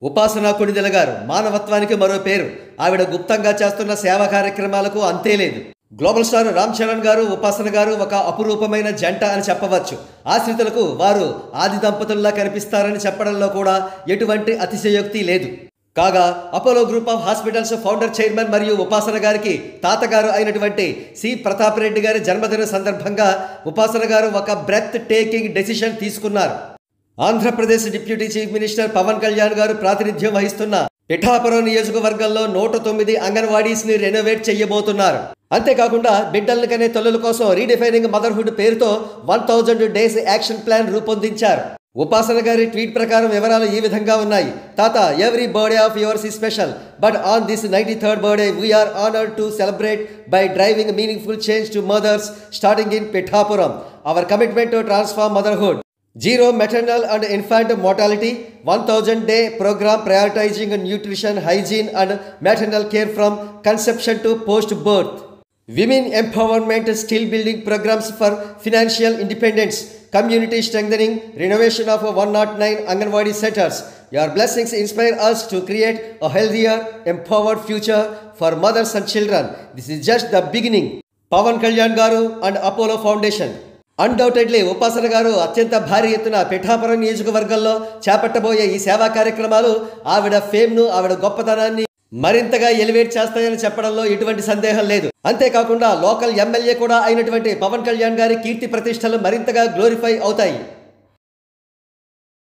ఉపాసన కొణిదెల గారు మానవత్వానికి మరో పేరు. ఆవిడ గుప్తంగా చేస్తున్న సేవా కార్యక్రమాలకు అంతే లేదు. గ్లోబల్ స్టార్ రామ్ చరణ్ గారు, ఉపాసన గారు ఒక అపురూపమైన జంట అని చెప్పవచ్చు. ఆశ్రితులకు వారు ఆది దంపతుల్లా కనిపిస్తారని చెప్పడంలో కూడా ఎటువంటి అతిశయోక్తి లేదు. కాగా Apollo group of hospitals founder, chairman మరియు ఉపాసన గారికి తాతగారు అయినటువంటి సి ప్రతాప్ రెడ్డి గారి జన్మదిన సందర్భంగా ఉపాసన గారు ఒక బ్రెత్ టేకింగ్ డెసిషన్ తీసుకున్నారు. Andhra Pradesh deputy chief minister Pawan Kalyan గారు ప్రాతినిధ్యం వహిస్తున్న పిఠాపురం నియోజకవర్గంలో 109 అంగన్వాడీస్ ని రెనోవేట్ చేయబోతున్నారు. అంతేకాకుండా బిడ్డలను కనే తల్లుల కోసం రీడిఫైనింగ్ మదర్హుడ్ పేరుతో 1000 డేస్ యాక్షన్ ప్లాన్ రూపొందించారు. ఉపాసన గారి ట్వీట్ ప్రకారం వివరాలు ఈ విధంగా ఉన్నాయి. తాత, every birthday of yours is special, but on this 93rd birthday we are honored to celebrate by driving meaningful change to mothers starting in Pithapuram. Our commitment to transform motherhood. Zero maternal and infant mortality, 1000-day program prioritizing nutrition, hygiene and maternal care from conception to post-birth. Women empowerment, skill building programs for financial independence, community strengthening, renovation of 109 Anganwadi centers. Your blessings inspire us to create a healthier, empowered future for mothers and children. This is just the beginning. Pawan Kalyan Garu and Apollo Foundation. Undoubtedly ఉపాసన గారు అత్యంత భారీ ఎత్తున పిఠాపురం నియోజకవర్గంలో చేపట్టబోయే ఈ సేవా కార్యక్రమాలు ఆవిడ ఫేమ్ను, ఆవిడ గొప్పతనాన్ని మరింతగా ఎలివేట్ చేస్తాయని చెప్పడంలో ఎటువంటి సందేహం లేదు. అంతేకాకుండా లోకల్ ఎమ్మెల్యే కూడా అయినటువంటి పవన్ కళ్యాణ్ గారి కీర్తి ప్రతిష్టలు మరింతగా గ్లోరిఫై అవుతాయి.